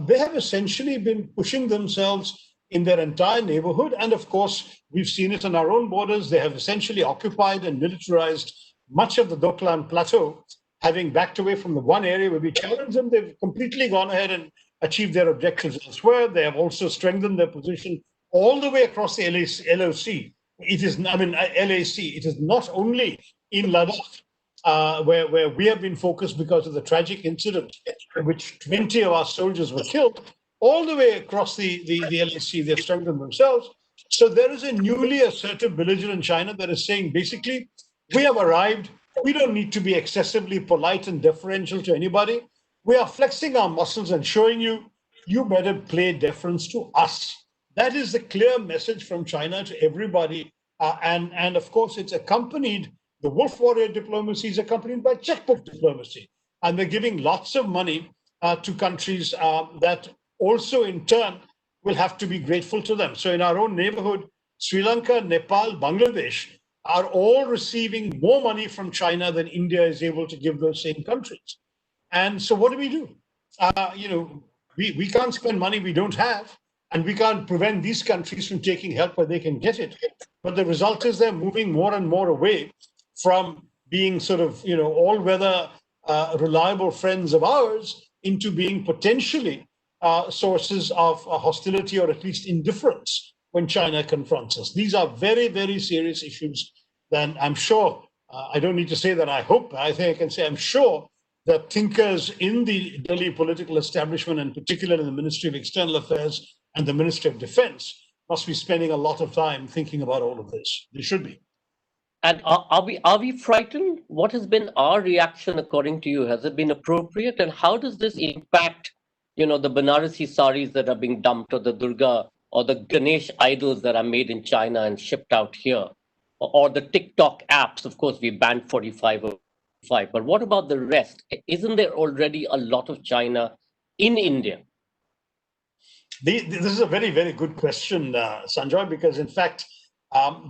Speaker 4: They have essentially been pushing themselves in their entire neighborhood. And of course, we've seen it on our own borders. They have essentially occupied and militarized much of the Doklam Plateau, having backed away from the one area where we challenged them. They've completely gone ahead and achieved their objectives elsewhere. They have also strengthened their position all the way across the LAC. It is not only in Ladakh, where we have been focused because of the tragic incident in which 20 of our soldiers were killed, all the way across the LAC. They've strengthened themselves. So there is a newly assertive belligerent China that is saying, basically, we have arrived. We don't need to be excessively polite and deferential to anybody. We are flexing our muscles and showing you you better pay deference to us. That is the clear message from China to everybody. And of course, it's accompanied, the wolf warrior diplomacy is accompanied by checkbook diplomacy. And they're giving lots of money to countries that also in turn will have to be grateful to them. So in our own neighborhood, Sri Lanka, Nepal, Bangladesh are all receiving more money from China than India is able to give those same countries. And so what do? We can't spend money we don't have, and we can't prevent these countries from taking help where they can get it. But the result is they're moving more and more away from being sort of, all-weather reliable friends of ours into being potentially sources of hostility or at least indifference when China confronts us. These are very, very serious issues. Then I'm sure, I don't need to say that I hope, I think I can say I'm sure that thinkers in the Delhi political establishment, and particularly in the Ministry of External Affairs and the Ministry of Defense, must be spending a lot of time thinking about all of this. They should be.
Speaker 3: And are we frightened? What has been our reaction according to you? Has it been appropriate? And how does this impact, the Banarasi saris that are being dumped, or the Durga or the Ganesh idols that are made in China and shipped out here, or the TikTok apps? Of course, we banned 45 or 5, but what about the rest? Isn't there already a lot of China in India?
Speaker 4: This is a very, very good question, Sanjoy, because in fact,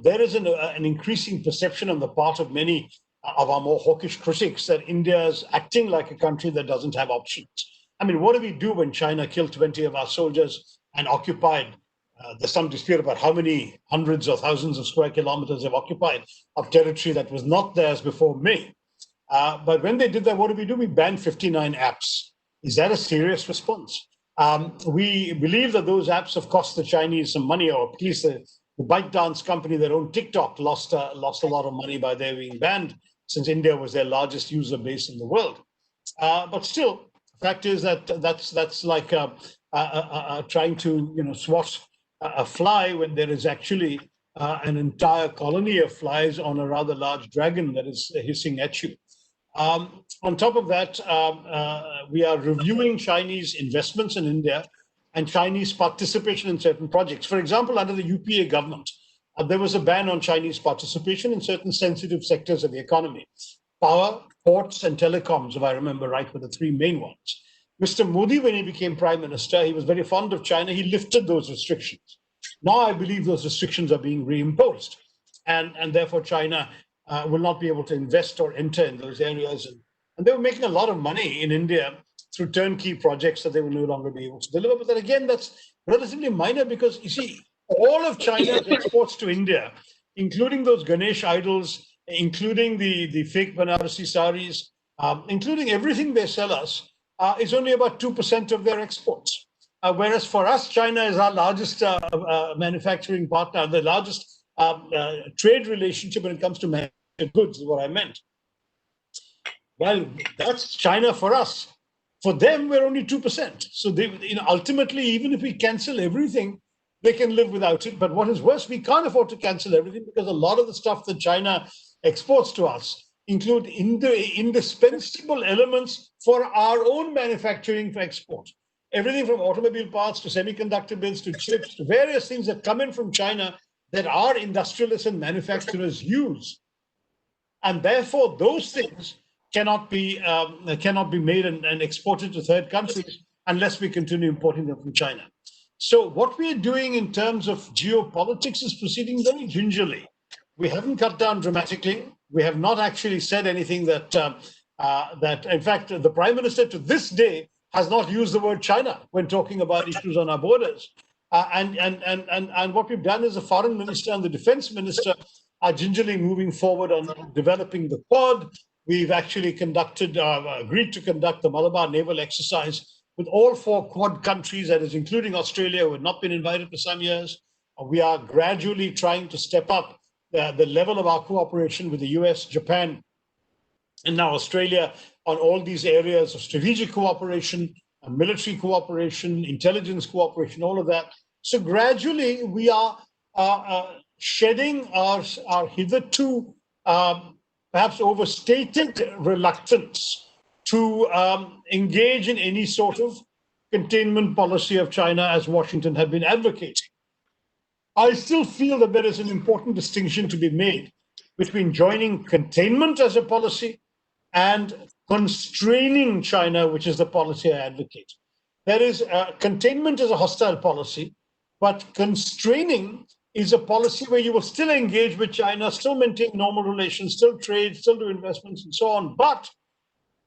Speaker 4: there is an increasing perception on the part of many of our more hawkish critics that India is acting like a country that doesn't have options. I mean, what do we do when China killed 20 of our soldiers and occupied? There's some dispute about how many hundreds or thousands of square kilometers they've occupied of territory that was not theirs before May. But when they did that, what do? We banned 59 apps. Is that a serious response? We believe that those apps have cost the Chinese some money, or at least the ByteDance company, their own TikTok, lost a lot of money by their being banned, since India was their largest user base in the world. But still, the fact is that that's like trying to swat a fly when there is actually an entire colony of flies on a rather large dragon that is hissing at you. On top of that, we are reviewing Chinese investments in India and Chinese participation in certain projects. For example, under the UPA government, there was a ban on Chinese participation in certain sensitive sectors of the economy. Power, ports, and telecoms, if I remember right, were the three main ones. Mr. Modi, when he became prime minister, he was very fond of China. He lifted those restrictions. Now I believe those restrictions are being reimposed, and therefore China will not be able to invest or enter in those areas. And they were making a lot of money in India through turnkey projects that they will no longer be able to deliver. But then again, that's relatively minor, because you see, all of China's exports to India, including those Ganesh idols, including the fake Banarasi saris, including everything they sell us, is only about 2% of their exports. Whereas for us, China is our largest manufacturing partner, the largest trade relationship when it comes to manufactured goods, is what I meant. Well, that's China for us. For them, we're only 2%. So they, ultimately, even if we cancel everything, they can live without it. But what is worse, we can't afford to cancel everything, because a lot of the stuff that China exports to us include indispensable elements for our own manufacturing for export. Everything from automobile parts to semiconductor bits to chips to various things that come in from China that our industrialists and manufacturers use. And therefore, those things cannot be made and exported to third countries unless we continue importing them from China. So what we are doing in terms of geopolitics is proceeding very gingerly. We haven't cut down dramatically. We have not actually said anything that, in fact, the Prime Minister to this day has not used the word China when talking about issues on our borders. And what we've done is the Foreign Minister and the Defense Minister are gingerly moving forward on developing the Quad. We've actually agreed to conduct the Malabar naval exercise with all 4 Quad countries, that is including Australia, who had not been invited for some years. We are gradually trying to step up the level of our cooperation with the US, Japan, and now Australia on all these areas of strategic cooperation, military cooperation, intelligence cooperation, all of that. So gradually we are shedding our hitherto perhaps overstated reluctance to engage in any sort of containment policy of China as Washington had been advocating. I still feel that there is an important distinction to be made between joining containment as a policy and constraining China, which is the policy I advocate. There is containment is a hostile policy, but constraining is a policy where you will still engage with China, still maintain normal relations, still trade, still do investments, and so on. But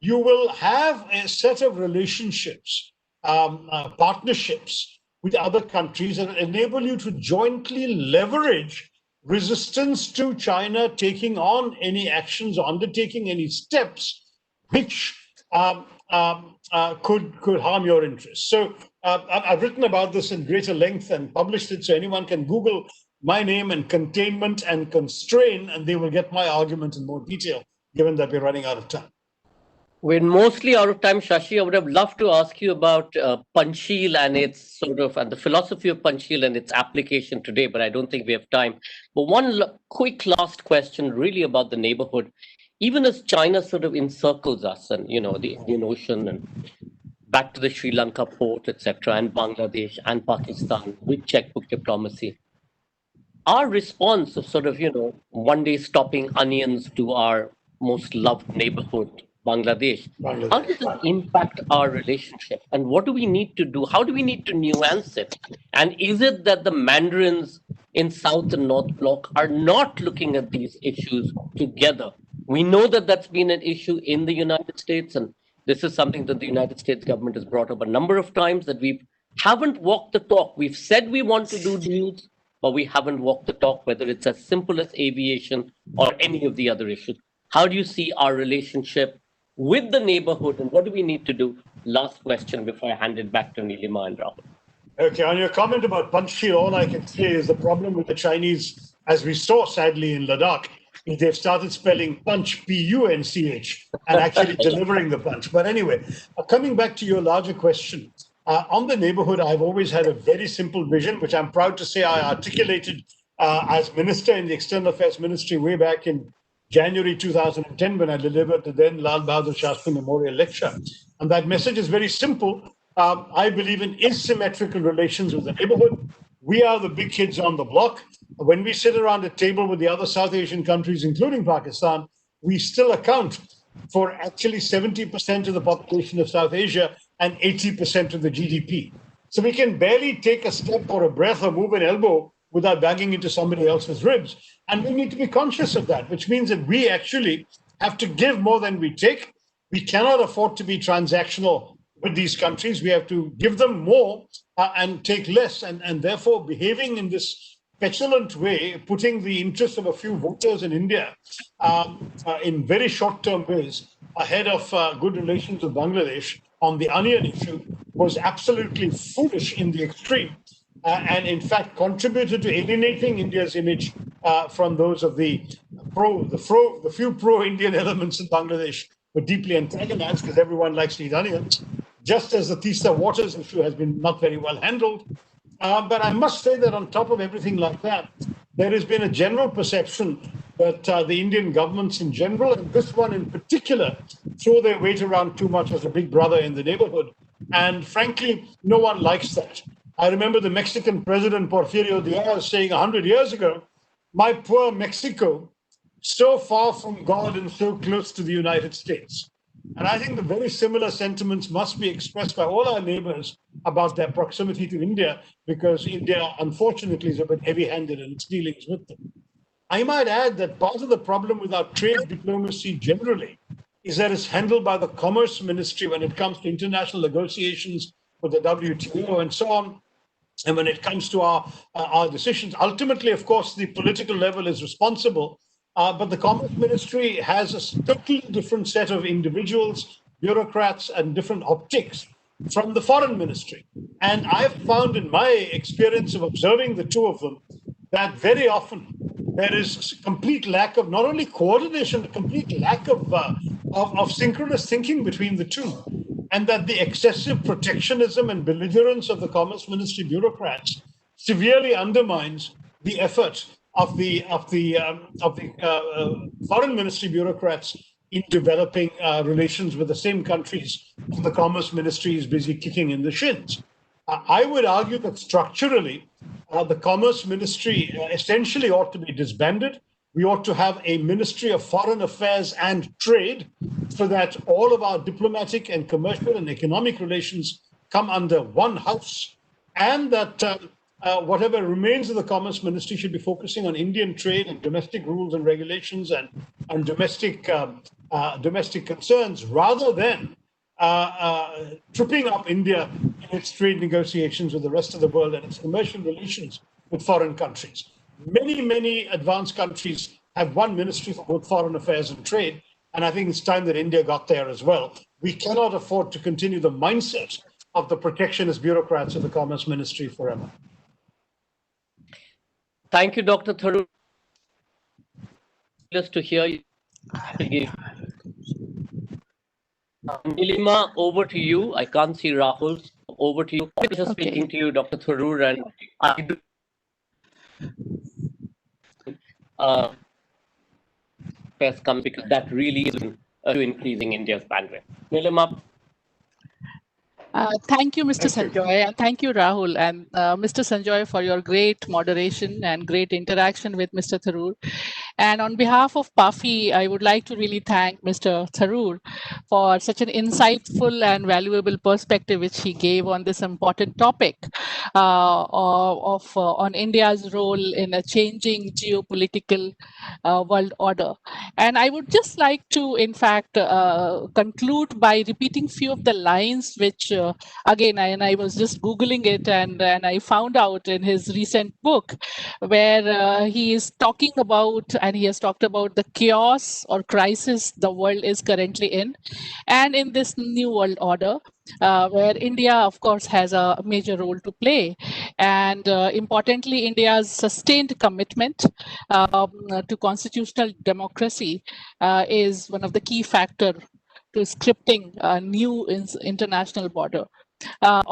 Speaker 4: you will have a set of relationships, partnerships with other countries that enable you to jointly leverage resistance to China taking on any actions or undertaking any steps which could harm your interests. So I've written about this in greater length and published it, so anyone can Google my name and containment and constrain, and they will get my argument in more detail, given that we're running out of time.
Speaker 3: We're mostly out of time, Shashi. I would have loved to ask you about Panchsheel and its and the philosophy of Panchsheel and its application today, but I don't think we have time. But one quick last question, really about the neighborhood. Even as China sort of encircles us, and the Indian Ocean, and back to the Sri Lanka port, etc., and Bangladesh and Pakistan with checkbook diplomacy, our response of one day stopping onions to our most loved neighborhood, Bangladesh, how does it impact our relationship? And what do we need to do? How do we need to nuance it? And is it that the Mandarins in South and North Bloc are not looking at these issues together? We know that that's been an issue in the United States, and this is something that the United States government has brought up a number of times, that we haven't walked the talk. We've said we want to do deals, but we haven't walked the talk, whether it's as simple as aviation or any of the other issues. How do you see our relationship with the neighborhood, and what do we need to do? Last question before I hand it back to Neelima and Rahul.
Speaker 4: Okay, on your comment about Panchsheel, all I can say is the problem with the Chinese, as we saw sadly in Ladakh, is they've started spelling punch, P-U-N-C-H, and actually delivering the punch. But anyway, coming back to your larger question, on the neighborhood, I've always had a very simple vision, which I'm proud to say I articulated as minister in the External Affairs Ministry way back in January 2010, when I delivered the then Lal Bahadur Shastri Memorial Lecture. And that message is very simple. I believe in asymmetrical relations with the neighborhood. We are the big kids on the block. When we sit around a table with the other South Asian countries, including Pakistan, we still account for actually 70% of the population of South Asia and 80% of the GDP. So we can barely take a step or a breath or move an elbow without banging into somebody else's ribs. And we need to be conscious of that, which means that we actually have to give more than we take. We cannot afford to be transactional with these countries. We have to give them more and take less. And therefore, behaving in this petulant way, putting the interests of a few voters in India in very short-term ways ahead of good relations with Bangladesh on the onion issue was absolutely foolish in the extreme. And in fact contributed to alienating India's image from those of the few pro-Indian elements in Bangladesh were deeply antagonized because everyone likes to eat onions, just as the Teesta Waters issue has been not very well handled. But I must say that on top of everything like that, there has been a general perception that the Indian governments in general, and this one in particular, throw their weight around too much as a big brother in the neighborhood. And frankly, no one likes that. I remember the Mexican president, Porfirio Diaz, saying 100 years ago, "My poor Mexico, so far from God and so close to the United States." And I think the very similar sentiments must be expressed by all our neighbors about their proximity to India, because India, unfortunately, is a bit heavy-handed in its dealings with them. I might add that part of the problem with our trade diplomacy generally is that it's handled by the Commerce Ministry when it comes to international negotiations with the WTO and so on. And when it comes to our decisions, ultimately, of course, the political level is responsible. But the Commerce Ministry has a totally different set of individuals, bureaucrats, and different optics from the Foreign Ministry. And I've found in my experience of observing the two of them that very often there is a complete lack of not only coordination, a complete lack of synchronous thinking between the two. And that the excessive protectionism and belligerence of the Commerce Ministry bureaucrats severely undermines the effort of the Foreign Ministry bureaucrats in developing relations with the same countries the Commerce Ministry is busy kicking in the shins. I would argue that structurally, the Commerce Ministry essentially ought to be disbanded. We ought to have a Ministry of Foreign Affairs and Trade so that all of our diplomatic and commercial and economic relations come under one house, and that whatever remains of the Commerce Ministry should be focusing on Indian trade and domestic rules and regulations and domestic concerns, rather than tripping up India in its trade negotiations with the rest of the world and its commercial relations with foreign countries. Many, many advanced countries have one ministry for both foreign affairs and trade, and I think it's time that India got there as well. We cannot afford to continue the mindset of the protectionist bureaucrats of the Commerce Ministry forever.
Speaker 3: Thank you, Dr. Tharoor. Just to hear you. Neelima, over to you. I can't see Rahul. Over to you. Just speaking to you, Dr. Tharoor, and I do. Come because that really is to increasing India's bandwidth. Neelima.
Speaker 1: Thank you, Mr. Sanjoy, and thank you, Rahul, and Mr. Sanjoy, for your great moderation and great interaction with Mr. Tharoor. And on behalf of PAFI, I would like to really thank Mr. Tharoor for such an insightful and valuable perspective which he gave on this important topic on India's role in a changing geopolitical world order. And I would just like to, in fact, conclude by repeating few of the lines which again, I was just Googling it, and I found out in his recent book where he is talking about, and he has talked about the chaos or crisis the world is currently in, and in this new world order, where India, of course, has a major role to play. And importantly, India's sustained commitment to constitutional democracy is one of the key factors to scripting a new international order. With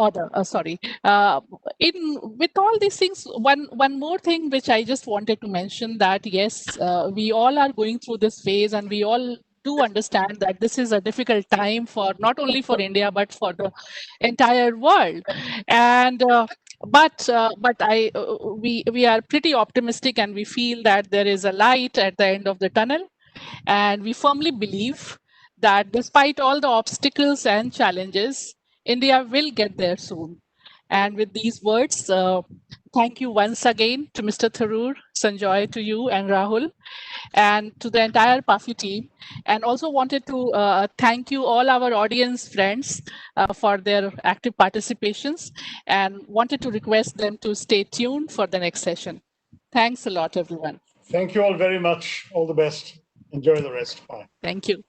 Speaker 1: all these things, one more thing which I just wanted to mention, that yes, we all are going through this phase, and we all do understand that this is a difficult time for not only for India but for the entire world. And we are pretty optimistic, and we feel that there is a light at the end of the tunnel. And we firmly believe that despite all the obstacles and challenges, India will get there soon. And with these words, thank you once again to Mr. Tharoor, Sanjoy, to you and Rahul, and to the entire PAFI team. And also wanted to thank you all our audience friends for their active participations, and wanted to request them to stay tuned for the next session. Thanks a lot, everyone.
Speaker 4: Thank you all very much. All the best. Enjoy the rest. Bye.
Speaker 1: Thank you.